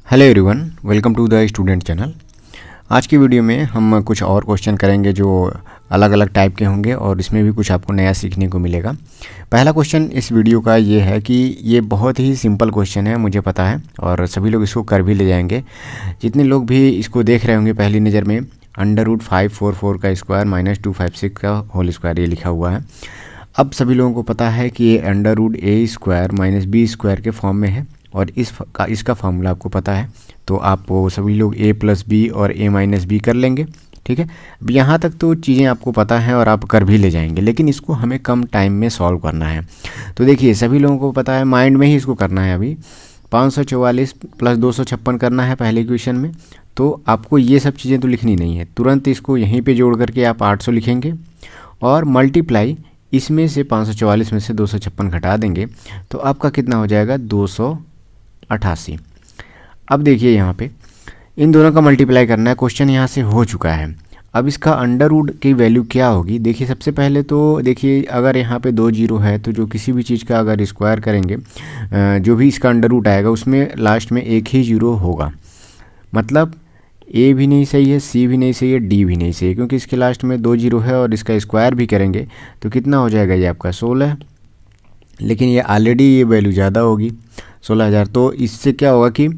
Hello everyone, welcome to the student channel. आज की video में हम कुछ और क्वेश्चन करेंगे जो अलग अलग टाइप के होंगे और इसमें भी कुछ आपको नया सीखने को मिलेगा। पहला क्वेश्चन इस वीडियो का ये है कि ये बहुत ही सिंपल क्वेश्चन है, मुझे पता है, और सभी लोग इसको कर भी ले जाएंगे। जितने लोग भी इसको देख रहे होंगे पहली नज़र में √544 का स्क्वायर माइनस 256 का होल स्क्वायर ये लिखा हुआ है। अब सभी लोगों को पता है कि ये √a² माइनस b² के फॉर्म में है और इसका फार्मूला आपको पता है, तो आप सभी लोग a + b और a - b कर लेंगे। ठीक है, अब यहाँ तक तो चीज़ें आपको पता हैं और आप कर भी ले जाएंगे, लेकिन इसको हमें कम टाइम में सॉल्व करना है। तो देखिए सभी लोगों को पता है, माइंड में ही इसको करना है। अभी 544 + 256 करना है पहले क्वेश्चन में, तो आपको ये सब चीज़ें तो लिखनी नहीं है, तुरंत इसको यहीं पर जोड़ करके आप 800 लिखेंगे और मल्टीप्लाई इसमें से 544 में से 256 घटा देंगे तो आपका कितना हो जाएगा 288। अब देखिए यहाँ पे इन दोनों का मल्टीप्लाई करना है, क्वेश्चन यहाँ से हो चुका है। अब इसका अंडर रूट की वैल्यू क्या होगी, देखिए सबसे पहले तो देखिए अगर यहाँ पे 2 जीरो है तो जो किसी भी चीज़ का अगर स्क्वायर करेंगे जो भी इसका अंडर रूट आएगा उसमें लास्ट में एक ही जीरो होगा। मतलब ए भी नहीं सही है, सी भी नहीं सही है, डी भी नहीं सही है, क्योंकि इसके लास्ट में 2 जीरो है और इसका स्क्वायर भी करेंगे तो कितना हो जाएगा ये आपका 16। लेकिन ये ऑलरेडी ये वैल्यू ज़्यादा होगी 16,000, तो इससे क्या होगा कि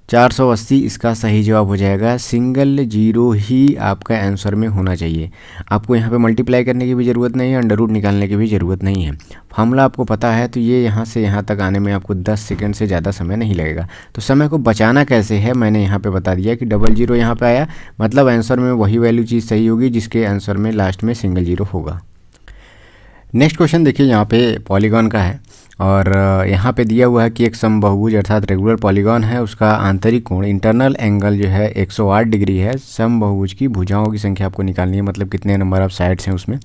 480 इसका सही जवाब हो जाएगा। सिंगल जीरो ही आपका आंसर में होना चाहिए। आपको यहाँ पे मल्टीप्लाई करने की भी ज़रूरत नहीं है, अंडर रूट निकालने की भी ज़रूरत नहीं है। फार्मूला आपको पता है, तो ये यहाँ से यहाँ तक आने में आपको 10 सेकंड से ज़्यादा समय नहीं लगेगा। तो समय को बचाना कैसे है मैंने यहाँ पे बता दिया कि डबल जीरो यहाँ पे आया, मतलब आंसर में वही वैल्यू चीज़ सही होगी जिसके आंसर में लास्ट में सिंगल जीरो होगा। नेक्स्ट क्वेश्चन देखिए, यहाँ पे पॉलीगॉन का है और यहाँ पे दिया हुआ है कि एक समबाहुभुज अर्थात रेगुलर पॉलीगॉन है, उसका आंतरिक कोण इंटरनल एंगल जो है 108 डिग्री है। समबाहुभुज की भुजाओं की संख्या आपको निकालनी है, मतलब कितने नंबर ऑफ साइड्स हैं उसमें।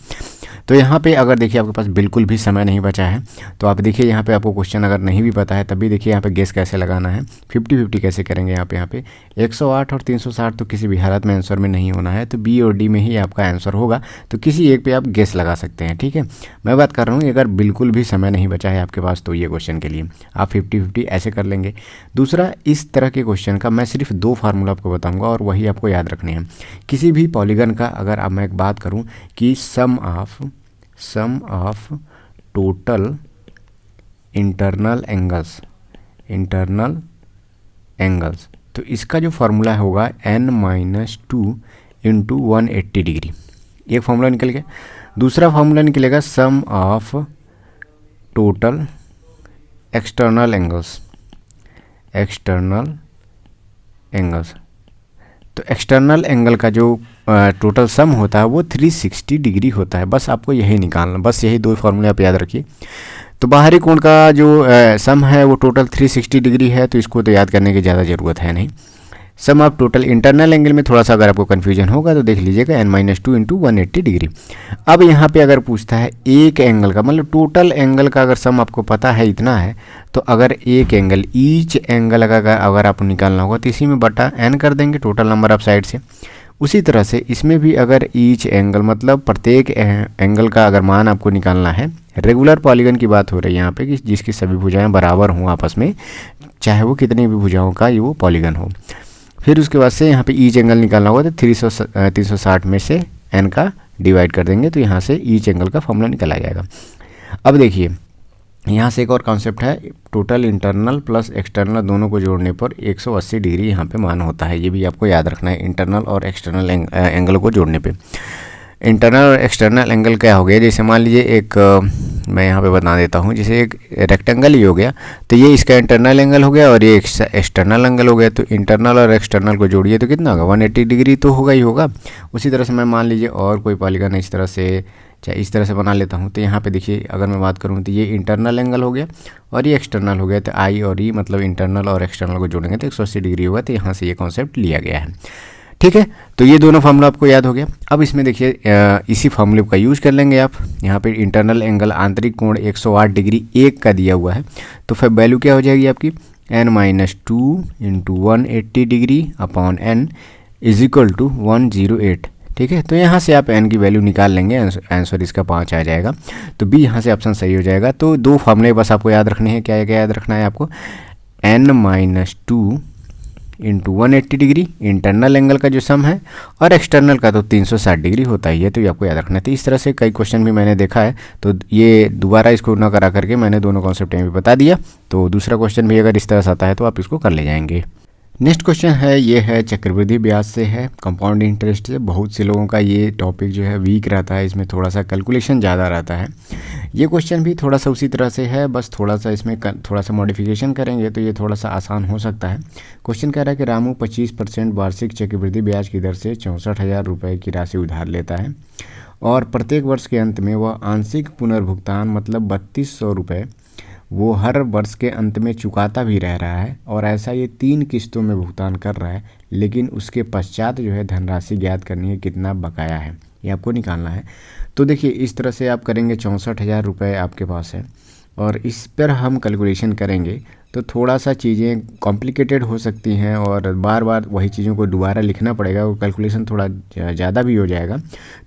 तो यहाँ पे अगर देखिए आपके पास बिल्कुल भी समय नहीं बचा है तो आप देखिए यहाँ पे आपको क्वेश्चन अगर नहीं भी पता है तभी देखिए यहाँ पे गेस कैसे लगाना है, 50-50 कैसे करेंगे। यहाँ पे 108 और 360 तो किसी भी हालत में आंसर में नहीं होना है, तो बी और डी में ही आपका आंसर होगा। तो किसी एक पे आप गेस लगा सकते हैं। ठीक है, मैं बात कर रहा हूँ अगर बिल्कुल भी समय नहीं बचा है आपके पास तो ये क्वेश्चन के लिए आप 50-50 ऐसे कर लेंगे। दूसरा, इस तरह के क्वेश्चन का मैं सिर्फ 2 फार्मूला आपको बताऊंगा और वही आपको याद रखने हैं। किसी भी पॉलीगन का अगर अब मैं एक बात करूं कि सम ऑफ टोटल इंटरनल एंगल्स, तो इसका जो फार्मूला होगा n-2 × 180 डिग्री, एक फार्मूला निकल गया। दूसरा फार्मूला निकलेगा सम ऑफ टोटल एक्सटर्नल एंगल्स। तो एक्सटर्नल एंगल का जो टोटल सम होता है वो 360 डिग्री होता है। बस आपको यही निकालना, बस यही 2 फार्मूले आप याद रखिए। तो बाहरी कोण का जो सम है वो टोटल 360 डिग्री है, तो इसको तो याद करने की ज़्यादा ज़रूरत है नहीं। सम ऑफ टोटल इंटरनल एंगल में थोड़ा सा अगर आपको कन्फ्यूजन होगा तो देख लीजिएगा n-2 × 180 डिग्री। अब यहाँ पे अगर पूछता है एक एंगल का, मतलब टोटल एंगल का अगर सम आपको पता है इतना है, तो अगर एक एंगल ईच एंगल अगर आपको निकालना होगा तो इसी में बटा n कर देंगे टोटल नंबर ऑफ साइड से। उसी तरह से इसमें भी अगर ईच एंगल मतलब प्रत्येक एंगल का अगर मान आपको निकालना है, रेगुलर पॉलीगन की बात हो रही है यहाँ पे कि जिसकी सभी भुजाएँ बराबर हों आपस में, चाहे वो कितनी भी भुजाओं का ये वो पॉलीगन हो। फिर उसके बाद से यहाँ पे ईच एंगल निकालना होगा तो 360 में से n का डिवाइड कर देंगे, तो यहाँ से ईच एंगल का फॉर्मूला निकल आ जाएगा। अब देखिए यहाँ से एक और कॉन्सेप्ट है, टोटल इंटरनल प्लस एक्सटर्नल दोनों को जोड़ने पर 180 डिग्री यहाँ पे मान होता है। ये भी आपको याद रखना है, इंटरनल और एक्सटर्नल एंगल को जोड़ने पे। इंटरनल और एक्सटर्नल एंगल क्या हो गया, जैसे मान लीजिए एक मैं यहाँ पे बता देता हूँ, जैसे एक रेक्टेंगल ही हो गया तो ये इसका इंटरनल एंगल हो गया और ये एक्सटर्नल एंगल हो गया। तो इंटरनल और एक्सटर्नल को जोड़िए तो कितना होगा 180 डिग्री तो होगा ही होगा। उसी तरह से मैं मान लीजिए और कोई पॉलीगन इस तरह से, चाहे इस तरह से बना लेता हूँ, तो यहाँ पे देखिए अगर मैं बात करूँ तो ये इंटरनल एंगल हो गया और ये एक्सटर्नल हो गया। तो आई और ई मतलब इंटरनल और एक्सटर्नल को जोड़ेंगे तो 180 डिग्री होगा। तो यहाँ से ये कॉन्सेप्ट लिया गया है। ठीक है, तो ये दोनों फार्मूला आपको याद हो गया। अब इसमें देखिए इसी फार्मूले का यूज़ कर लेंगे आप। यहाँ पे इंटरनल एंगल आंतरिक कोण 108 डिग्री एक का दिया हुआ है, तो फिर वैल्यू क्या हो जाएगी आपकी n-2 × 180 डिग्री अपॉन n = 108। ठीक है, तो यहाँ से आप n की वैल्यू निकाल लेंगे, आंसर इसका 5 आ जाएगा। तो बी यहाँ से ऑप्शन सही हो जाएगा। तो 2 फार्मूले बस आपको याद रखने हैं। क्या क्या याद रखना है आपको, n-2 into 180 degree, internal angle का जो सम है, और एक्सटर्नल का तो 360 डिग्री होता ही है, तो ये आपको याद रखना है। तो इस तरह से कई क्वेश्चन भी मैंने देखा है, तो ये दोबारा इसको ना करा करके मैंने दोनों कॉन्सेप्ट यहाँ पे बता दिया। तो दूसरा क्वेश्चन भी अगर इस तरह से आता है तो आप इसको कर ले जाएंगे। नेक्स्ट क्वेश्चन है, ये है चक्रवृद्धि ब्याज से है, कंपाउंड इंटरेस्ट से। बहुत से लोगों का ये टॉपिक जो है वीक रहता है, इसमें थोड़ा सा कैलकुलेशन ज़्यादा रहता है। ये क्वेश्चन भी थोड़ा सा उसी तरह से है, बस थोड़ा सा इसमें थोड़ा सा मॉडिफिकेशन करेंगे तो ये थोड़ा सा आसान हो सकता है। क्वेश्चन कह रहा है कि रामू 25% वार्षिक चक्रवृद्धि ब्याज की दर से 64,000 रुपये की राशि उधार लेता है और प्रत्येक वर्ष के अंत में वह आंशिक पुनर्भुगतान मतलब 3200 रुपये वो हर वर्ष के अंत में चुकाता भी रह रहा है, और ऐसा ये 3 किस्तों में भुगतान कर रहा है, लेकिन उसके पश्चात जो है धनराशि ज्ञात करनी है कितना बकाया है, ये आपको निकालना है। तो देखिए इस तरह से आप करेंगे, 64,000 रुपये आपके पास है और इस पर हम कैलकुलेशन करेंगे तो थोड़ा सा चीज़ें कॉम्प्लिकेटेड हो सकती हैं और बार बार वही चीज़ों को दोबारा लिखना पड़ेगा, वो कैलकुलेशन थोड़ा ज़्यादा भी हो जाएगा।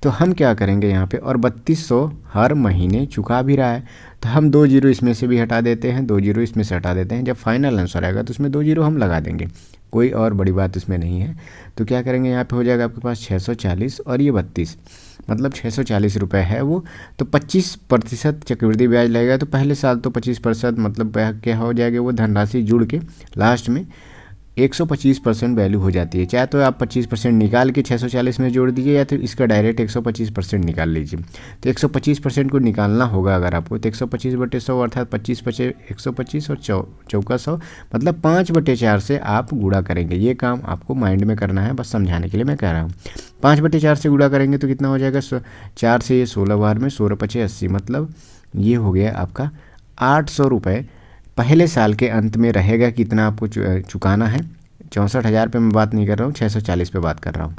तो हम क्या करेंगे यहाँ पे, और 3200 हर महीने चुका भी रहा है, तो हम 2 जीरो इसमें से भी हटा देते हैं, 2 जीरो इसमें से हटा देते हैं। जब फाइनल आंसर आएगा तो उसमें 2 जीरो हम लगा देंगे, कोई और बड़ी बात इसमें नहीं है। तो क्या करेंगे, यहाँ पे हो जाएगा आपके पास 640 और ये 32, मतलब 640 रुपये है वो। तो 25% चक्रवृद्धि ब्याज लगेगा, तो पहले साल तो 25% मतलब क्या हो जाएगा, वो धनराशि जुड़ के लास्ट में 125% वैल्यू हो जाती है। चाहे तो आप 25% निकाल के 640 में जोड़ दीजिए, या तो इसका डायरेक्ट 125% निकाल लीजिए। तो 125% को निकालना होगा अगर आपको, तो 125/100 अर्थात 25 125 और चौका 100 मतलब 5/4 से आप गुणा करेंगे। ये काम आपको माइंड में करना है, बस समझाने के लिए मैं कह रहा हूँ। 5/4 से गुणा करेंगे तो कितना हो जाएगा, 4 से ये 16 बार में 16×5 80, मतलब ये हो गया आपका 800 रुपये पहले साल के अंत में रहेगा। कितना आपको चुकाना है, 64,000 पे मैं बात नहीं कर रहा हूँ, 640 पे बात कर रहा हूँ।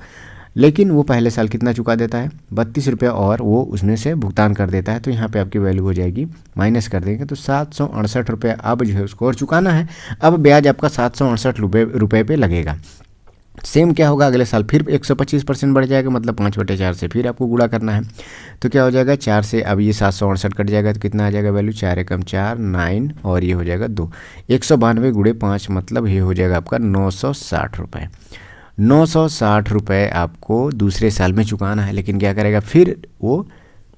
लेकिन वो पहले साल कितना चुका देता है, 32 रुपये, और वो उसमें से भुगतान कर देता है। तो यहाँ पे आपकी वैल्यू हो जाएगी, माइनस कर देंगे तो 768 रुपये अब जो है उसको और चुकाना है। अब ब्याज आपका 768 रुपये पे लगेगा। सेम क्या होगा, अगले साल फिर 125% बढ़ जाएगा, मतलब 5/4 से फिर आपको गुणा करना है। तो क्या हो जाएगा, 4 से अब ये 768 कट जाएगा तो कितना आ जाएगा वैल्यू, 4 एकम 4 9 और ये हो जाएगा 2, 192 गुणे 5 मतलब ये हो जाएगा आपका 960 रुपये। 960 रुपये आपको दूसरे साल में चुकाना है, लेकिन क्या करेगा फिर वो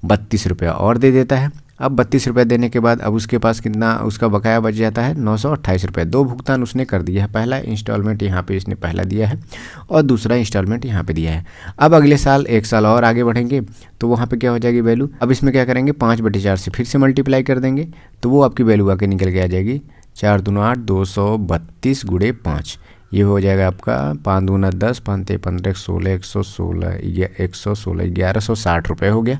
32 रुपये और दे देता है। अब 32 रुपये देने के बाद अब उसके पास कितना उसका बकाया बच जाता है, 928 रुपये। 2 भुगतान उसने कर दिया है, पहला इंस्टॉलमेंट यहाँ पे इसने पहला दिया है और दूसरा इंस्टॉलमेंट यहाँ पे दिया है। अब अगले साल 1 साल और आगे बढ़ेंगे तो वहाँ पे क्या हो जाएगी वैल्यू, अब इसमें क्या करेंगे 5/4 से फिर से मल्टीप्लाई कर देंगे, तो वो आपकी वैल्यू आके निकल के आ जाएगी 4 दूना 8 232 गुणे 5, ये हो जाएगा आपका 5 दूना 10 5 ते 15 16 116 1160 रुपये हो गया।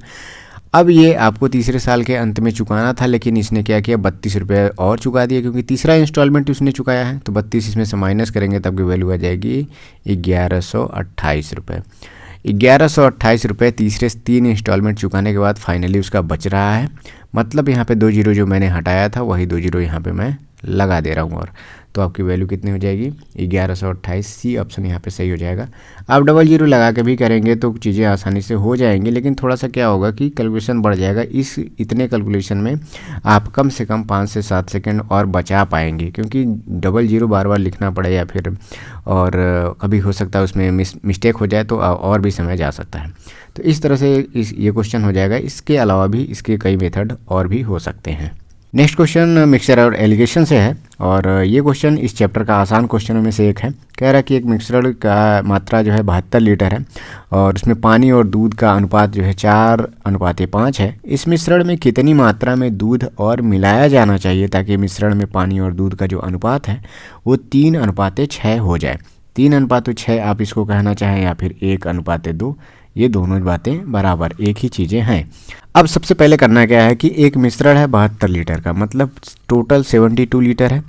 अब ये आपको तीसरे साल के अंत में चुकाना था, लेकिन इसने क्या किया 32 रुपये और चुका दिया, क्योंकि तीसरा इंस्टॉलमेंट उसने चुकाया है। तो 32 इसमें से माइनस करेंगे तब की वैल्यू आ जाएगी 1128 रुपये। 1128 रुपये तीसरे 3 इंस्टॉलमेंट चुकाने के बाद फाइनली उसका बच रहा है। मतलब यहाँ पे 2 जीरो जो मैंने हटाया था वही 2 जीरो यहाँ पे मैं लगा दे रहा हूँ, और तो आपकी वैल्यू कितनी हो जाएगी 1128। सी ऑप्शन यहाँ पे सही हो जाएगा। आप डबल जीरो लगा के भी करेंगे तो चीज़ें आसानी से हो जाएंगी, लेकिन थोड़ा सा क्या होगा कि कैलकुलेशन बढ़ जाएगा। इतने कैलकुलेशन में आप कम से कम 5 से 7 सेकंड और बचा पाएंगे, क्योंकि डबल जीरो बार बार लिखना पड़े या फिर और कभी हो सकता है उसमें मिस्टेक हो जाए तो और भी समय जा सकता है। तो इस तरह से ये क्वेश्चन हो जाएगा। इसके अलावा भी इसके कई मेथड और भी हो सकते हैं। नेक्स्ट क्वेश्चन मिक्सचर और एलिगेशन से है, और ये क्वेश्चन इस चैप्टर का आसान क्वेश्चनों में से एक है। कह रहा है कि एक मिक्सचर का मात्रा जो है 72 लीटर है और उसमें पानी और दूध का अनुपात जो है 4:5 है। इस मिश्रण में कितनी मात्रा में दूध और मिलाया जाना चाहिए ताकि मिश्रण में पानी और दूध का जो अनुपात है वो 3:6 हो जाए। 3:6 आप इसको कहना चाहें या फिर 1:2, ये दोनों बातें बराबर एक ही चीज़ें हैं। अब सबसे पहले करना क्या है कि एक मिश्रण है 72 लीटर का, मतलब टोटल 72 लीटर है।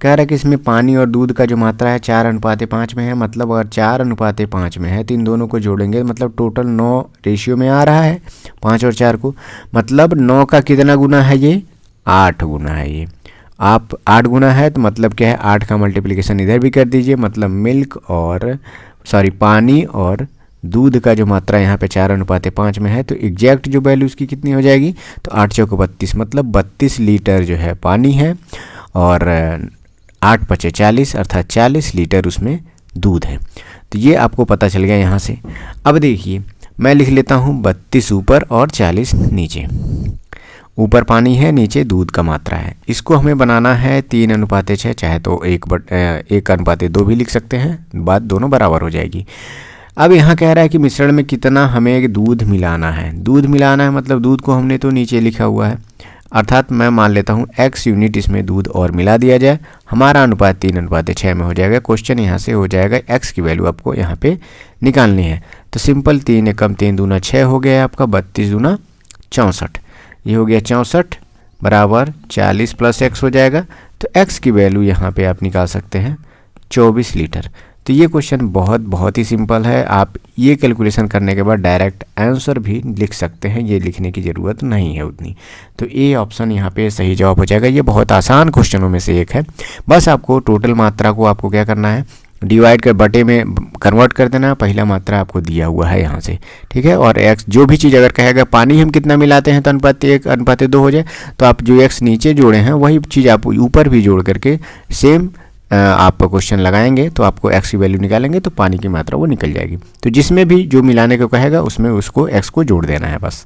कह रहा है कि इसमें पानी और दूध का जो मात्रा है 4:5 में है, मतलब अगर 4:5 में है तो इन दोनों को जोड़ेंगे मतलब टोटल 9 रेशियो में आ रहा है 5 और 4 को, मतलब 9 का कितना गुना है, ये 8 गुना है। ये आप 8 गुना है तो मतलब क्या है 8 का मल्टीप्लिकेशन इधर भी कर दीजिए, मतलब पानी और दूध का जो मात्रा यहाँ पे 4:5 में है, तो एग्जैक्ट जो वैल्यू उसकी कितनी हो जाएगी, तो 8 चौको 32, मतलब 32 लीटर जो है पानी है और 8 × 5 = 40 अर्थात 40 लीटर उसमें दूध है। तो ये आपको पता चल गया यहाँ से। अब देखिए मैं लिख लेता हूँ 32 ऊपर और 40 नीचे। ऊपर पानी है, नीचे दूध का मात्रा है। इसको हमें बनाना है 3:6, चाहे तो 1:2 भी लिख सकते हैं, बात दोनों बराबर हो जाएगी। अब यहाँ कह रहा है कि मिश्रण में कितना हमें दूध मिलाना है। दूध मिलाना है मतलब दूध को हमने तो नीचे लिखा हुआ है, अर्थात मैं मान लेता हूँ x यूनिट इसमें दूध और मिला दिया जाए, हमारा अनुपात 3:6 में हो जाएगा। क्वेश्चन यहाँ से हो जाएगा x की वैल्यू आपको यहाँ पे निकालनी है। तो सिंपल 3 एकम 3 दूना 6 हो गया आपका, 32 दूना 64, ये हो गया 64 बराबर 40 + x हो जाएगा। तो x की वैल्यू यहाँ पे आप निकाल सकते हैं 24 लीटर। तो ये क्वेश्चन बहुत ही सिंपल है। आप ये कैलकुलेशन करने के बाद डायरेक्ट आंसर भी लिख सकते हैं, ये लिखने की ज़रूरत नहीं है उतनी। तो ए ऑप्शन यहाँ पे सही जवाब हो जाएगा। ये बहुत आसान क्वेश्चनों में से एक है। बस आपको टोटल मात्रा को आपको क्या करना है, डिवाइड कर बटे में कन्वर्ट कर देना। पहला मात्रा आपको दिया हुआ है यहाँ से, ठीक है। और x जो भी चीज़ अगर कहेगा पानी हम कितना मिलाते हैं तो अनुपात 1:2 हो जाए, तो आप जो x नीचे जोड़े हैं वही चीज़ आप ऊपर भी जोड़ करके सेम आप क्वेश्चन लगाएंगे तो आपको x की वैल्यू निकालेंगे तो पानी की मात्रा वो निकल जाएगी। तो जिसमें भी जो मिलाने को कहेगा उसमें उसको x को जोड़ देना है बस।